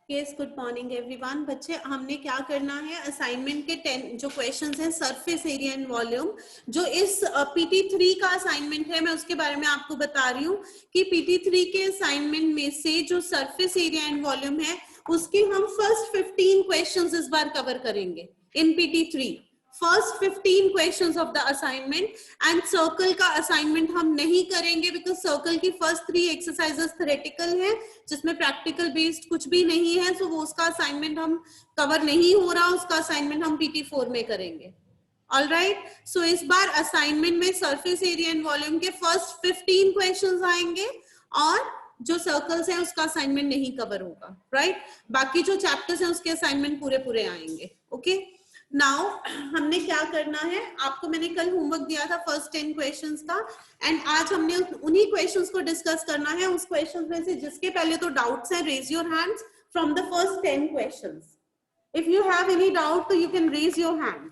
Yes, good morning everyone. बच्चे, हमने क्या करना है, असाइनमेंट के 10 जो क्वेश्चंस हैं सरफेस एरिया एंड वॉल्यूम, जो इस PT3 का असाइनमेंट है, मैं उसके बारे में आपको बता रही हूँ कि PT3 के असाइनमेंट में से जो सरफेस एरिया एंड वॉल्यूम है उसके हम फर्स्ट 15 क्वेश्चंस इस बार कवर करेंगे इन PT3। First 15 questions of the assignment. And circle का असाइनमेंट हम नहीं करेंगे बिकॉज सर्कल की फर्स्ट 3 एक्सरसाइजेस थ्योरेटिकल है जिसमें प्रैक्टिकल बेस्ड कुछ भी नहीं है, सो वो उसका असाइनमेंट हम कवर नहीं हो रहा, उसका असाइनमेंट हम PT4 में करेंगे। ऑलराइट, सो इस बार असाइनमेंट में सरफेस एरिया एंड वॉल्यूम के फर्स्ट 15 क्वेश्चंस आएंगे और जो सर्कल्स हैं उसका असाइनमेंट नहीं कवर होगा, राइट? बाकी जो चैप्टर्स हैं उसके असाइनमेंट पूरे पूरे आएंगे। ओके, नाउ हमने क्या करना है, आपको मैंने कल होमवर्क दिया था फर्स्ट 10 क्वेश्चंस का, एंड आज हमने उन्हीं क्वेश्चंस को डिस्कस करना है। उस क्वेश्चंस में से जिसके पहले तो डाउट्स हैं, raise your hands from the first 10 questions. If you have any doubt तो you can raise your hand.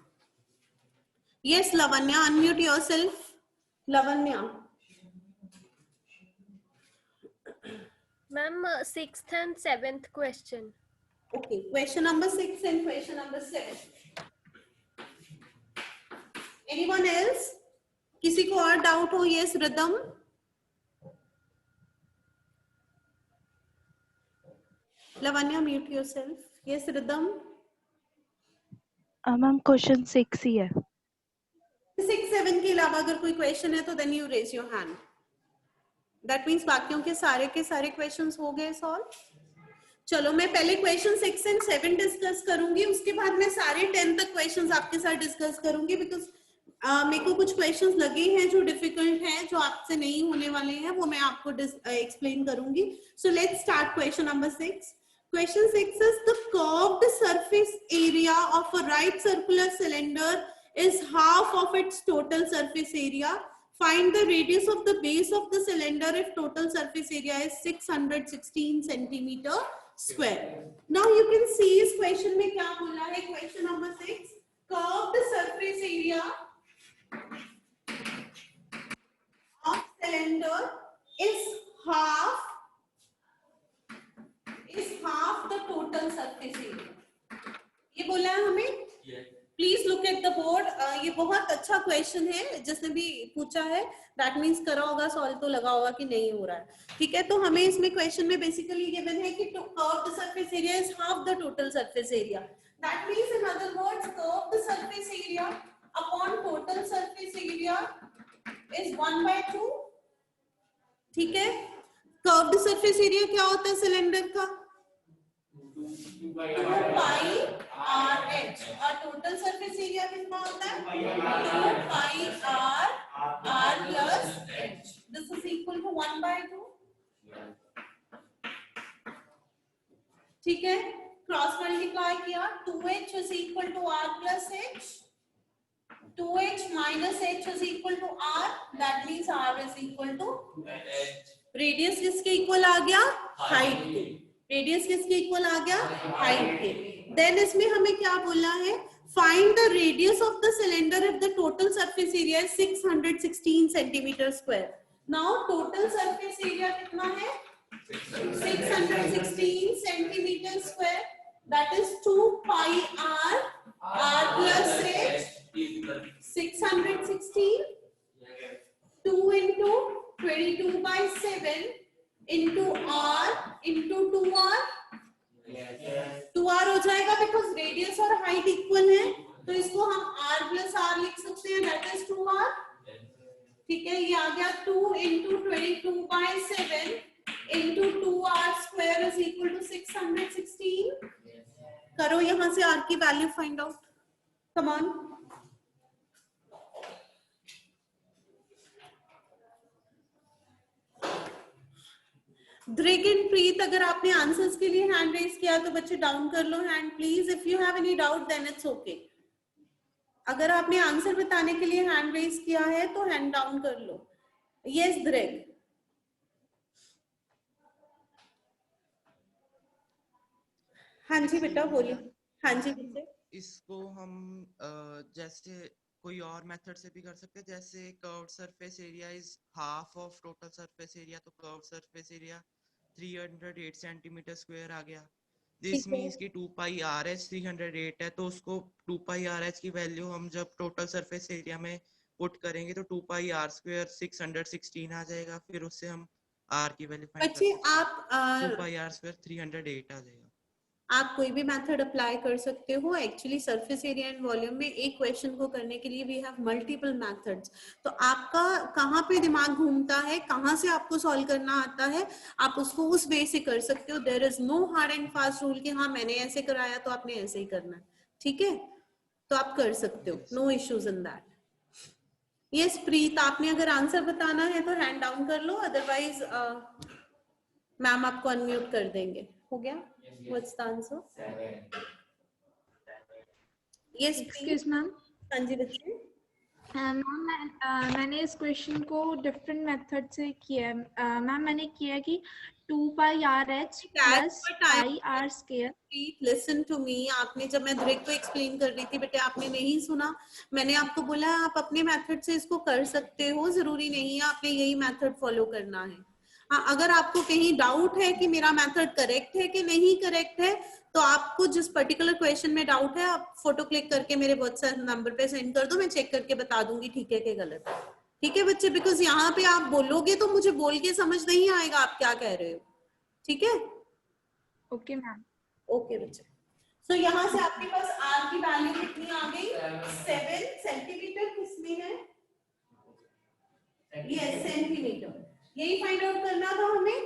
Yes Lavanya, unmute yourself. Lavanya. Ma'am, 6th and 7th question. Okay, question number 6 and question number 7. Anyone else? किसी को और doubt हो? Yes rhythm. Lavanya, mute yourself. Yes rhythm. Ma'am question 6 ही है। 6, 7 के अलावा अगर कोई क्वेश्चन है तो then you raise your hand. That means बाकियों के सारे क्वेश्चंस हो गए सॉल्व। चलो, मैं पहले क्वेश्चन 6 एंड 7 डिस्कस करूंगी, उसके बाद मैं सारे 10 तक क्वेश्चंस आपके साथ डिस्कस करूंगी बिकॉज मेरे को कुछ क्वेश्चंस लगे हैं जो डिफिकल्ट हैं, जो आपसे नहीं होने वाले हैं, वो मैं आपको एक्सप्लेन करूंगी। So let's start question number 6. Question 6 is the curved surface area of a right circular cylinder is half of its total surface area. Find the radius of the base of the cylinder if total surface area is 616 centimeter square. Now you can see इस question में क्या बोला है, question number 6, curved surface area of cylinder is half the total surface area. ये बोला है हमें। Please look at the board. ये बहुत अच्छा क्वेश्चन है, जिसने भी पूछा है दैट मीन्स करा होगा सॉल्व, तो लगा होगा कि नहीं हो रहा है। ठीक है, तो हमें इसमें क्वेश्चन में बेसिकली गिवन है कि curved surface area is half the total surface area. That means in other words curved surface area upon total surface area is 1/2। ठीक है, कर्व्ड सरफेस एरिया क्या होता है सिलेंडर का? 2πrh। और टोटल सरफेस एरिया कितना होता है? 2πr plus h। This is equal to 1/2। ठीक है, क्रॉस मल्टीप्लाई किया, 2h is equal to r plus h, 2h minus h is equal to r, that means r is equal to h। Radius किसके equal आ गया? Height के। Radius किसके equal आ गया? Height के। Then इसमें हमें क्या बोलना है, find the radius of the cylinder if the total surface area is 616 centimetre square. Now total surface area कितना है? 616 centimetre square, that is 2πr r plus h। 616 2 into 22/7 into r into 2r। 2r हो जाएगा because radius और height equal है, तो इसको हम r plus r लिख सकते हैं, दैट इज 2r। ठीक है, ये आ गया 2 into 22/7 into 2r square is equal to 616। करो यहां से r की value find out, come on. Dhrig and Preet, अगर आपने आंसर्स के लिए हैंड रेज किया तो बच्चे डाउन कर लो hand please. If you have any doubt then it's okay. अगर आपने आंसर बताने के लिए हैंड रेज किया है तो हैंड डाउन कर लो। यस ध्रिग। हाँ जी बेटा बोलिए। हाँ जी बेटे। इसको हम जैसे कोई और मेथड से भी कर सकते हैं, जैसे curved surface area is half of total surface area, तो curved surface area 308 centimetre square आ गया। दिस ठीक है। मीन्स कि 2 पाई आर एच 308 है, तो उसको 2 पाई आर एच की वैल्यू हम जब टोटल सरफेस एरिया में पुट करेंगे तो 2 पाई आर स्क्वायर 616 आ जाएगा, फिर उससे हम आर की वैल्यू फाइंड कर बच्चे सकते हैं। आप 2 पाई आर स्क्वायर 308 आ जाएगा। आप कोई भी मेथड अप्लाई कर सकते हो। Actually surface area and volume में एक क्वेश्चन को करने के लिए वी हैव मल्टीपल मेथड्स। तो आपका कहाँ पे दिमाग घूमता है, कहाँ से आपको सॉल्व करना आता है, आप उसको उस वे से कर सकते हो। There is no hard and fast rule कि हाँ मैंने ऐसे कराया तो आपने ऐसे ही करना है, ठीक है? तो आप कर सकते हो, no issues in that. Yes Preet, आपने अगर आंसर बताना है तो हैंड डाउन कर लो, अदरवाइज मैम आपको अनम्यूट कर देंगे। हो गया? What's the answer? Yes excuse ma'am, हाँ जी बच्चे। मैम मैंने इस क्वेश्चन को डिफरेंट मेथड से किया है। मैम मैंने किया कि 2 pi R H plus pi R square. Listen to me, आपने जब मैं ध्रुव को एक्सप्लेन कर रही थी बेटे आपने नहीं सुना। मैंने आपको बोला आप अपने मेथड से इसको कर सकते हो, जरूरी नहीं है आपने यही मेथड फॉलो करना है। हाँ, अगर आपको कहीं डाउट है कि मेरा मेथड करेक्ट है कि नहीं करेक्ट है, तो आपको जिस पर्टिकुलर क्वेश्चन में डाउट है आप फोटो क्लिक करके मेरे व्हाट्सएप नंबर पे सेंड कर दो, मैं चेक करके बता दूंगी ठीक है कि गलत है। ठीक है बच्चे, बिकॉज यहाँ पे आप बोलोगे तो मुझे बोल के समझ नहीं आएगा आप क्या कह रहे हो। ठीक है? Okay ma'am. ओके बच्चे। सो यहाँ से आपके पास आर की वैल्यू कितनी आ गई? 7 सेंटीमीटर। किसमें है? Yes centimetre. यही फाइंड आउट करना था हमें।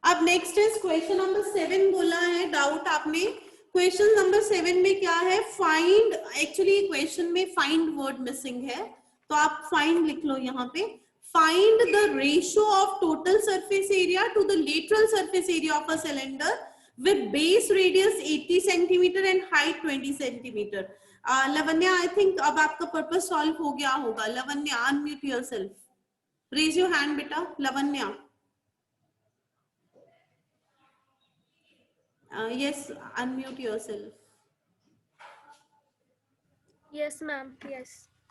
अब नेक्स्ट इज क्वेश्चन नंबर 7 बोला है डाउट आपने। क्वेश्चन नंबर 7 में क्या है? फाइंड, एक्चुअली क्वेश्चन में फाइंड वर्ड मिसिंग है, तो आप फाइंड लिख लो यहाँ पे। Find the ratio of total surface area to the lateral surface area of a cylinder with base radius 80 centimeter and height 20 centimeter. Lavanya, I think अब आपका पर्पस सॉल्व हो गया होगा। Lavanya, unmute yourself, raise your hand बेटा। Lavanya, yes, unmute yourself. Yes, ma'am. Yes.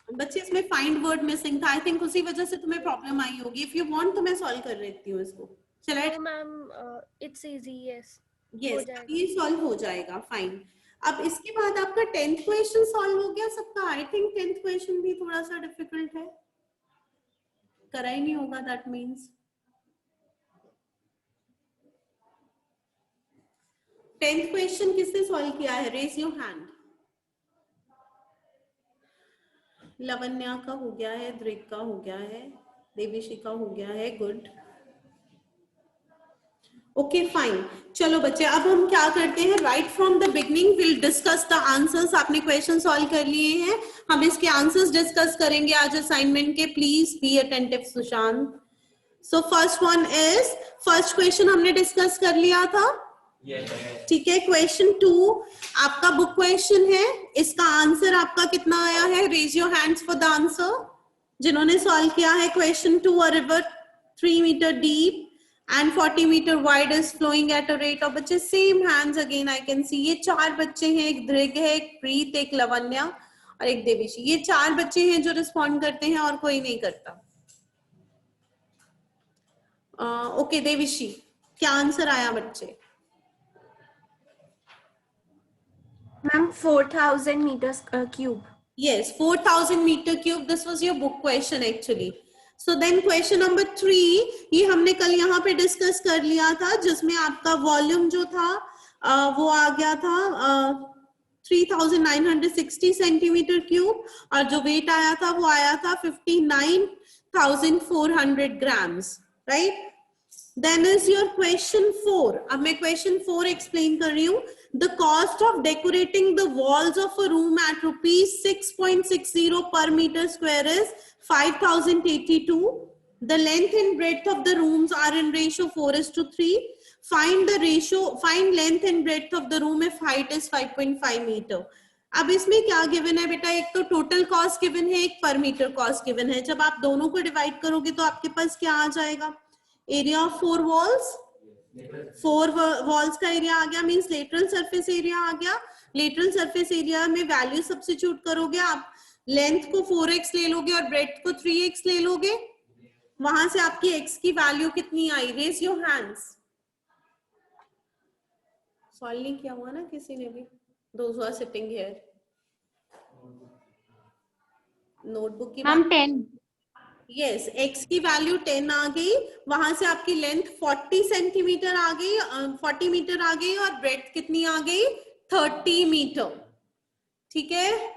बच्चे इसमें find word missing था, I think उसी वजह से तुम्हें प्रॉब्लम आई होगी। इफ यू वांट तो मैं सॉल्व कर देती हूँ इसको। चला No, ma'am. It's easy. Yes. Yes, हो जाएगा। ये सॉल्व हो जाएगा। फाइन। अब इसके बाद आपका 10th क्वेश्चन सॉल्व हो गया सबका। आई थिंक 10th क्वेश्चन भी थोड़ा सा डिफिकल्ट है, करा ही नहीं होगा दैट मीन्स। 10th क्वेश्चन किसने सॉल्व किया है? Raise your hand. लवन्या का हो गया है, ध्रुव का हो गया है, देवीशी का हो गया है। Good, okay fine. चलो बच्चे, अब हम क्या करते हैं? Right from the beginning will discuss the answers. आपने क्वेश्चन सॉल्व कर लिए हैं, हम इसके आंसर्स डिस्कस करेंगे आज असाइनमेंट के। Please be attentive Sushant. So first one is, first question हमने डिस्कस कर लिया था, ठीक है। क्वेश्चन 2 आपका बुक क्वेश्चन है, इसका आंसर आपका कितना आया है? Raise your hands for the answer जिन्होंने सॉल्व किया है। Question 2, a river 3 metre deep and 40 meter wide is flowing at a rate of, बच्चे same hands again I can see. ये 4 बच्चे हैं, एक ध्रुव है, एक प्रीत, एक लवन्या और एक देवीशी। ये 4 बच्चे हैं जो रिस्पॉन्ड करते हैं और कोई नहीं करता। ओके देवीशी, क्या आंसर आया बच्चे? Ma'am, 4,000 meters cube. Yes, 4,000 meter cube. This was your book question actually. So then question number 3, ये हमने कल यहाँ पे डिस्कस कर लिया था, जिसमें आपका वॉल्यूम जो था वो आ गया था 3,960 सेंटीमीटर क्यूब और जो वेट आया था वो आया था 59,400 grams, right? Then is your question 4. अब मैं question 4 explain कर रही हूँ। The cost of decorating the walls of a room at rupees 6.60 per meter square is 5,082. The length and breadth of the rooms are in ratio 4:3. Find the ratio, find length and breadth of the room if height is 5.5 meter. अब इसमें क्या given है बेटा? एक तो total cost given है, एक पर मीटर कॉस्ट गिवन है। जब आप दोनों को डिवाइड करोगे तो आपके पास क्या आ जाएगा? एरिया ऑफ 4 वॉल्स, 4 वॉल्स का एरिया आ गया, मींस लेटरल सरफेस एरिया आ गया। लेटरल सरफेस एरिया में वैल्यू सब्स्टिट्यूट करोगे आप, लेंथ को 4x ले लोगे और ब्रेड्थ को 3x ले लोगे, वहां से आपकी x की वैल्यू कितनी आई? Raise your hands. सॉल्व नहीं किया हुआ ना किसी ने भी? Those who are sitting here. Notebook की मैम 10। यस, x की वैल्यू 10 आ गई, वहां से आपकी लेंथ 40 सेंटीमीटर आ गई, 40 मीटर आ गई, और ब्रेड्थ कितनी आ गई? 30 मीटर। ठीक है,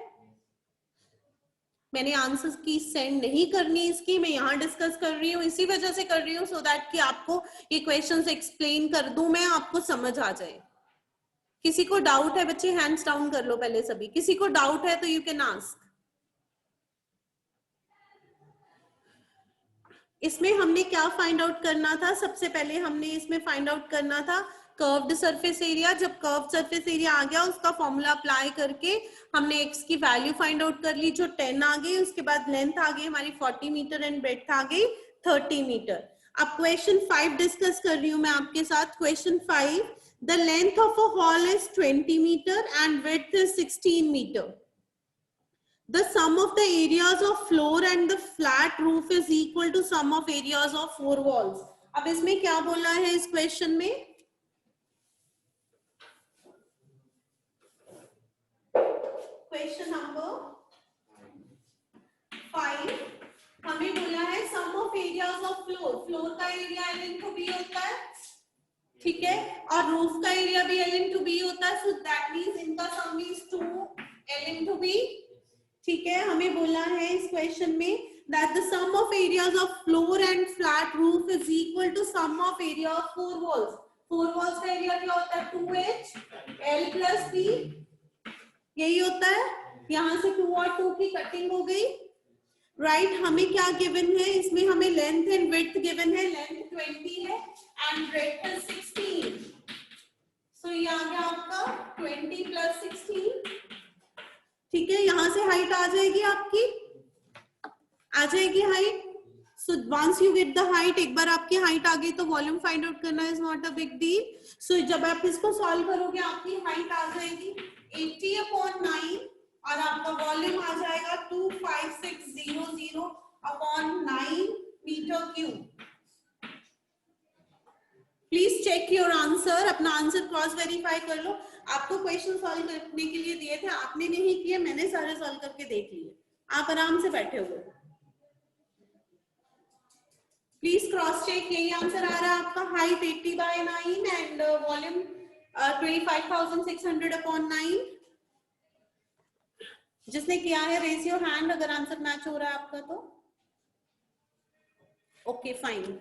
मैंने आंसर की सेंड नहीं करनी इसकी, मैं यहाँ डिस्कस कर रही हूँ, इसी वजह से कर रही हूँ सो दैट कि आपको ये क्वेश्चंस एक्सप्लेन कर दूं मैं, आपको समझ आ जाए। किसी को डाउट है बच्चे? हैंड्स डाउन कर लो पहले सभी। किसी को डाउट है तो यू कैन आस्क। इसमें हमने क्या फाइंड आउट करना था? सबसे पहले हमने इसमें फाइंड आउट करना था कर्व्ड सरफेस एरिया। जब कर्व्ड सरफेस एरिया आ गया, उसका फॉर्मूला अप्लाई करके हमने x की वैल्यू फाइंड आउट कर ली जो 10 आ गई। उसके बाद लेंथ आ गई हमारी 40 मीटर एंड ब्रेड्थ आ गई 30 मीटर। अब क्वेश्चन 5 डिस्कस कर रही हूं मैं आपके साथ। Question 5, the length of a hall is 20 metre and breadth is 16 metre. The sum of the areas of floor and the flat roof is equal to sum of areas of four walls. अब इसमें क्या बोला है इस question में? Question number 5 हमें बोला है sum of areas of floor. Floor का एरिया L into B होता है, ठीक है, और रूफ का एरिया भी L into B होता है, so that means इनका सम इज 2L into B। ठीक है, हमें बोला है इस क्वेश्चन में that the sum of areas of floor and flat roof is equal to sum of area of four walls. Four walls का एरिया क्या होता है? 2H L plus B, यही होता है। यहां से 2 और 2 की कटिंग हो गई, राइट। हमें क्या गिवन है इसमें? हमें लेंथ एंड विड्थ गिवन है। लेंथ 20 है एंड ब्रेड्थ है 16, सो ये आ गया आपका 20 plus 16। ठीक है, यहां से हाइट आ जाएगी आपकी, आ जाएगी height. So once you get the height, एक बार आपकी हाइट आ गई तो वॉल्यूम फाइंड आउट करना is not a big deal. So जब आप इसको सॉल्व करोगे आपकी हाइट आ जाएगी 80/9 और आपका वॉल्यूम आ जाएगा 25600/9 metre cube. Please check your answer, अपना आंसर क्रॉस वेरीफाई कर लो। आपको क्वेश्चन सॉल्व करने के लिए दिए थे, आपने नहीं किए, मैंने सारे सॉल्व करके देख लिए, आप आराम से बैठे हुए। प्लीज क्रॉस चेक, यही आंसर आ रहा है आपका। Height 80/9 and volume 25,600/9। जिसने किया है रेज योर हैंड अगर आंसर मैच हो रहा है आपका तो। Okay fine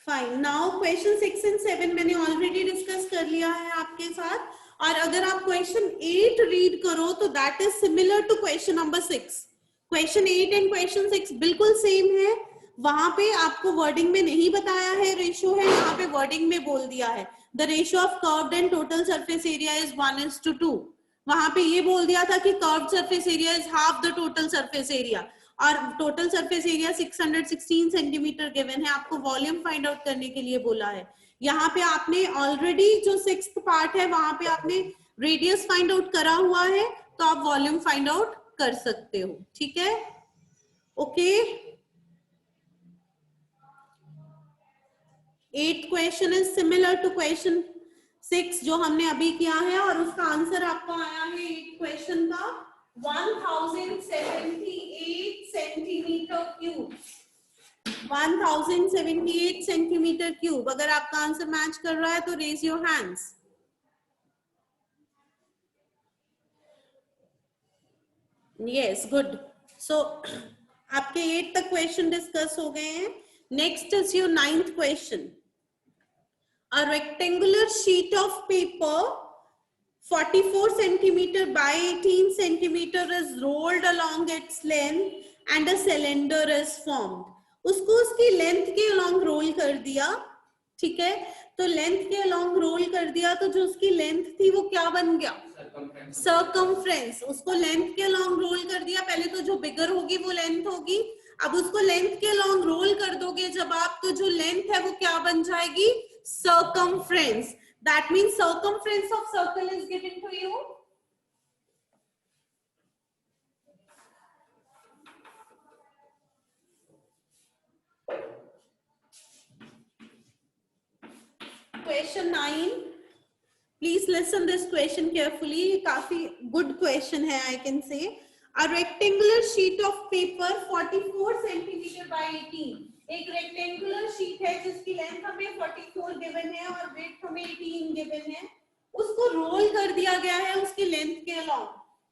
fine. Now question 6 and 7 मैंने ऑलरेडी डिस्कस कर लिया है आपके साथ, और अगर आप क्वेश्चन 8 रीड करो तो that is similar to question number 6। Question 8 and question 6 बिल्कुल सेम है। वहां पे आपको वर्डिंग में नहीं बताया है रेशियो है, यहाँ पे वर्डिंग में बोल दिया है the ratio of curved and total surface area is 1:2। वहां पे ये बोल दिया था कि curved surface area is half the total surface area, और total surface area 616 centimetre given है। आपको वॉल्यूम फाइंड आउट करने के लिए बोला है। यहाँ पे आपने ऑलरेडी जो 6th पार्ट है वहां पे आपने रेडियस फाइंड आउट करा हुआ है, तो आप वॉल्यूम फाइंड आउट कर सकते हो। ठीक है, okay. 8th question is similar to question 6 जो हमने अभी किया है, और उसका आंसर आपको आया है 8th क्वेश्चन का 1078 सेंटीमीटर क्यूब। 1078 centimetre cube. अगर आपका आंसर मैच कर रहा है तो raise your hands. Yes, good. So आपके 8 तक क्वेश्चन डिस्कस हो गए हैं। Next is your 9th question. A rectangular sheet of paper 44 centimeter by 18 centimeter is rolled along its length and a cylinder is formed. उसको उसकी length के along role कर दिया, ठीक है। तो लेंथ के along रोल कर दिया तो जो उसकी लेंथ थी वो क्या बन गया? सर्कमफ्रेंस। उसको लेंथ के along रोल कर दिया, पहले तो जो बिगर होगी वो लेंथ होगी, अब उसको लेंथ के along रोल कर दोगे जब आप, तो जो लेंथ है वो क्या बन जाएगी? Circumference. That means circumference of circle is given to you. Question 9, please listen this question carefully, काफी गुड क्वेश्चन है I can say. A rectangular sheet of paper 44 centimeter by 18, एक रेक्टेंगुलर शीट है जिसकी लेंथ हमें 44 given है और breadth हमें 18 given है, उसको रोल कर दिया गया है उसकी लेंथ के अलोंग,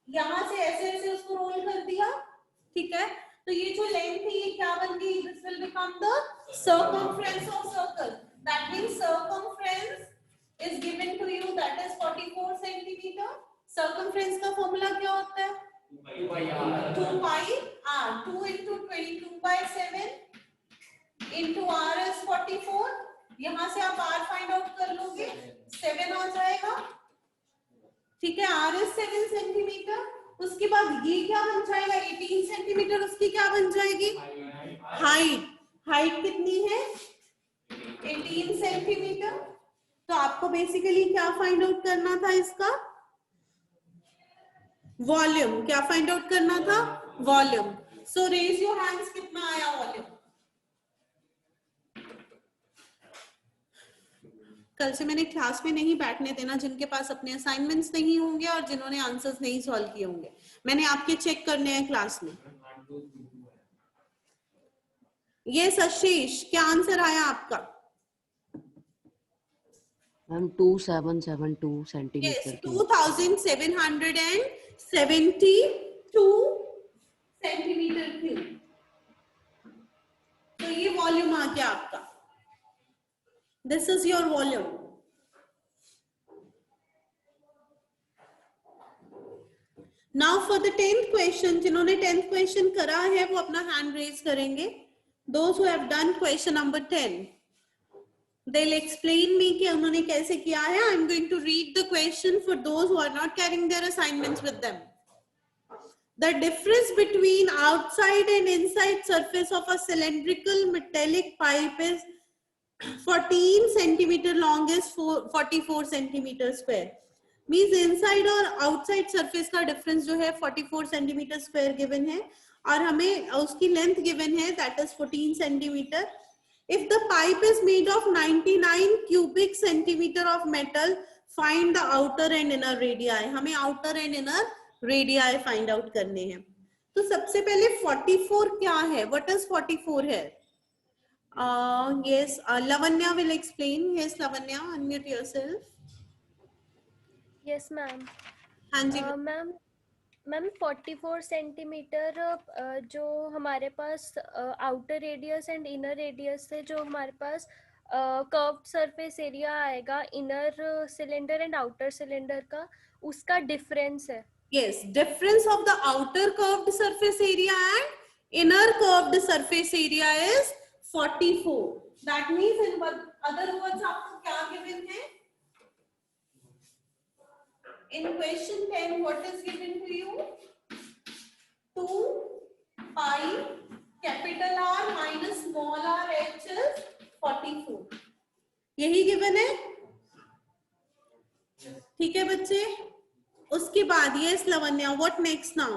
यहां से ऐसे ऐसे उसको रोल कर दिया, ठीक है। तो ये जो लेंथ है ये क्या बन गई, this will become the circumference of circle, that means circumference is given to you, that is 44 centimetre. Circumference का फॉर्मूला क्या होता है, 2 pi r, 2 into 22 by 7 into r is 44, यहां से आप r फाइंड आउट कर लोगे, 7 आ जाएगा, ठीक है। r is 7 सेंटीमीटर, उसके बाद ये क्या बन जाएगा, 18 सेंटीमीटर, उसकी क्या बन जाएगी, हाइट। हाइट कितनी है, 18 सेंटीमीटर। तो आपको बेसिकली क्या फाइंड आउट करना था, इसका वॉल्यूम, क्या फाइंड आउट करना था, volume. So raise your hands, कितना आया वॉल्यूम। कल से मैंने क्लास में नहीं बैठने देना जिनके पास अपने असाइनमेंट्स नहीं होंगे और जिन्होंने आंसर्स नहीं सॉल्व किए होंगे, मैंने आपके चेक करने हैं क्लास में। ये आशीष, क्या आंसर आया आपका, ma'am 2772 centimetre yes, 2772 centimetre cube. तो ये वॉल्यूम आ गया आपका, this is your volume. Now for the 10th question, जिन्होंने 10th क्वेश्चन करा है वो अपना हैंड रेज करेंगे। Those who have done question number 10, they'll explain me कि उन्होंने कैसे किया है। I'm going to read the question for those who are not carrying their assignments with them. The difference between outside and inside surface of a cylindrical metallic pipe is 14 centimeter long is 44 centimeter square. Means inside और outside surface का difference जो है 44 centimeter square given है और हमें उसकी length given है, that is 14 centimeter. If the pipe is made of 99 cubic centimeter of metal, find the outer and inner radii. हमें outer and inner radii find out करने हैं। तो सबसे पहले 44 क्या है, what is 44 है? Yes, Lavanya will explain. Yes, Lavanya, unmute yourself. Yes, ma'am. हाँ जी। मैम 44 सेंटीमीटर जो हमारे पास outer radius and inner radius से जो हमारे पास कर्व्ड सरफेस एरिया आएगा inner cylinder and outer cylinder का, उसका डिफरेंस है। Yes, difference of the outer curved surface area and inner curved surface area is 44. That means in other words आपको क्या given है? In question 10, what is given to you? 2 pi capital R minus small r h is 44. यही given है, ठीक है बच्चे। उसके बाद yes Lavanya, what next now?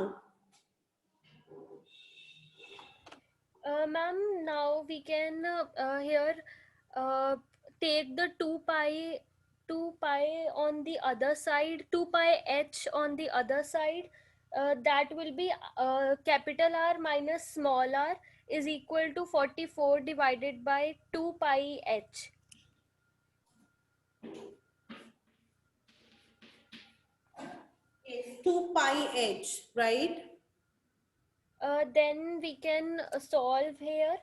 Ma'am, now we can here take the 2 pi on the other side, 2 pi h on the other side, that will be capital R minus small r is equal to 44 divided by 2 pi h. Yes, 2 pi h, right? Then we can solve here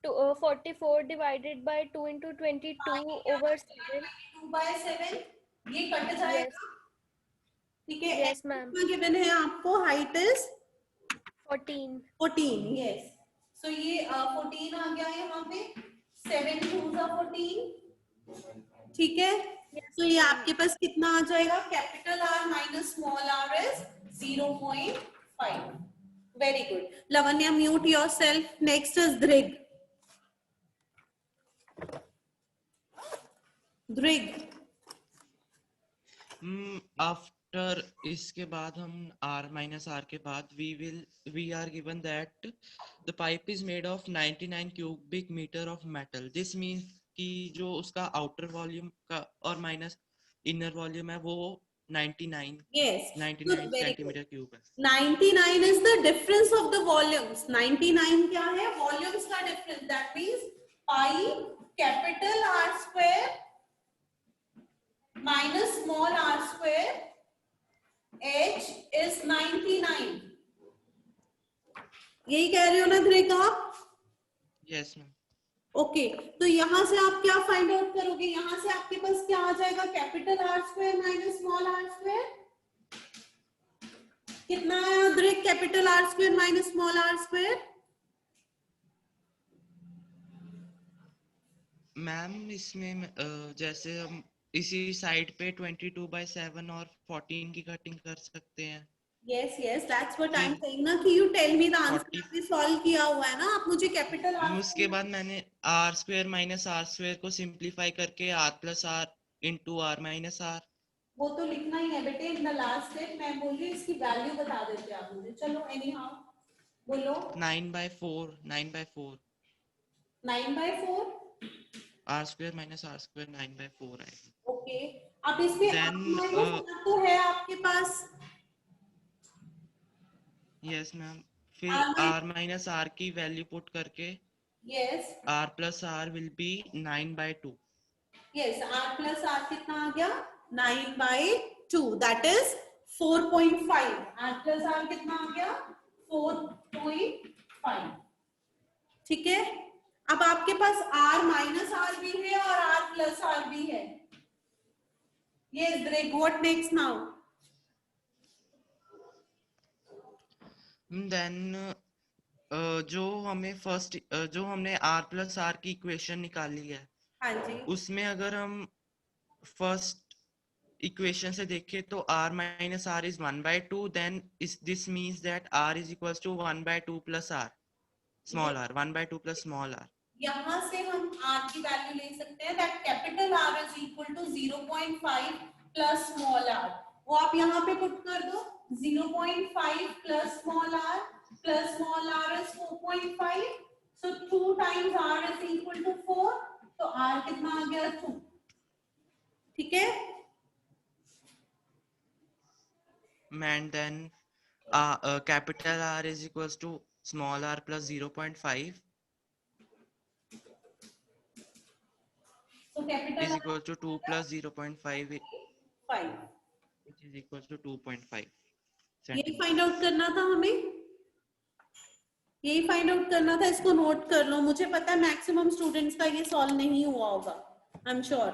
to 44 divided by 2 into 22 over 7. 2 by 7 ये cut जाएगा, ठीक है। Yes, ma'am. Given है आपको, height is 14. yes. So ये 14 आ गया यहाँ पे, 7 2s are 14, ठीक है। तो ये आपके पास कितना आ जाएगा, capital R minus small r is 0.5. Very good. Lavanya, mute yourself. Next is Dhrig. Dhrig. After इसके बाद हम r minus r के बाद we are given that the pipe is made of 99 cubic meter of metal. This means कि जो उसका outer volume का और माइनस इनर वॉल्यूम है वो 99 Yes. 99 Good, very centimetre cube है. 99 is the difference of the volumes. 99 क्या है? Volumes का difference. That means pi capital R square minus small r square h is 99. यही कह रहे हो ना ध्रुव आप? Yes ma'am. ओके, तो यहां से आप क्या फाइंड आउट करोगे? यहां से आपके पास क्या आ जाएगा? Capital R square minus small r square. कितना आया Dhruv? Capital R square minus small r square. Ma'am इसमें जैसे हम इसी साइड पे 22/7 और 14 की कटिंग कर सकते हैं. Yes, yes, that's what I'm फिर saying ना कि you tell me the answer. 40 आपने सॉल्व किया हुआ है ना, आप मुझे कैपिटल R उसके बाद मैंने R square minus R square को सिंप्लीफाई करके R plus R into R minus R. वो तो लिखना ही है बेटे इन द लास्ट स्टेप. मैं बोल रही हूँ इसकी वैल्यू बता देते आप मुझे. चलो एनी हाउ बोलो. 9/4 9/4 9/4. R square minus R square 9/4 आएगा. ओके, अब इसमें Then, तो है आपके पास. Yes ma'am. फिर R minus- R minus R की वैल्यू पुट करके yes R plus R will be 9/2. Yes, R plus R कितना आ गया? 9/2. That is 4.5. R plus R कितना आ गया? 4.5. ठीक है. अब आपके पास R माइनस R भी है और R प्लस R भी है. Yes, Greg, what next now? Then जो हमें फर्स्ट जो हमने आर प्लस आर की इक्वेशन निकाली है हाँ जी. उसमें अगर हम फर्स्ट इक्वेशन से देखें तो r minus R is 1/2. Then this means that r is equals to 1/2 plus r small r 1/2 plus small r. यहाँ से हम R की वैल्यू ले सकते हैं that capital R is equal to 0.5 plus small r. वो आप यहाँ पे पुट कर दो. 0.5 plus small r plus small r is 4.5. So 2 times r is equal to 4. तो r कितना आ गया? 2. ठीक है. And then capital R is equals to small r plus 0.5 So capital is R equals to 2 plus 0.5 5. which is equals to 2.5 यही find out करना था हमें. यही फाइंड आउट करना था. इसको नोट कर लो. मुझे पता है मैक्सिमम स्टूडेंट्स का ये सॉल्व नहीं हुआ होगा. I am sure.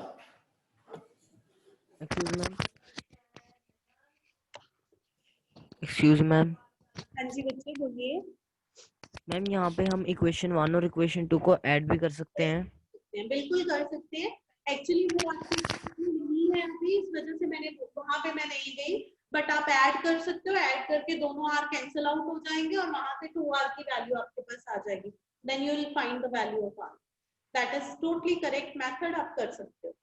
Excuse ma'am. हाँ जी बच्चे बोलिए. मैम यहाँ पे हम इक्वेशन 1 और इक्वेशन 2 को ऐड भी कर सकते हैं. बिल्कुल कर सकते हैं. एक्चुअली वो नहीं है अभी, इस वजह से मैंने वहां पे मैं नहीं गई. बट आप ऐड कर सकते हो. ऐड करके दोनों आर कैंसिल आउट हो जाएंगे और वहां से 2r की वैल्यू आपके पास आ जाएगी. Then you will find the value of r. That is totally correct method. आप कर सकते हो.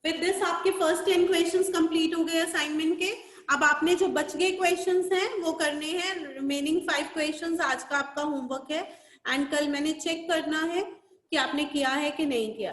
विद दिस आपके फर्स्ट 10 क्वेश्चंस कंप्लीट हो गए असाइनमेंट के. अब आपने जो बच गए क्वेश्चंस हैं वो करने हैं. रिमेनिंग 5 क्वेश्चंस आज का आपका होमवर्क है. एंड कल मैंने चेक करना है कि आपने किया है कि नहीं किया.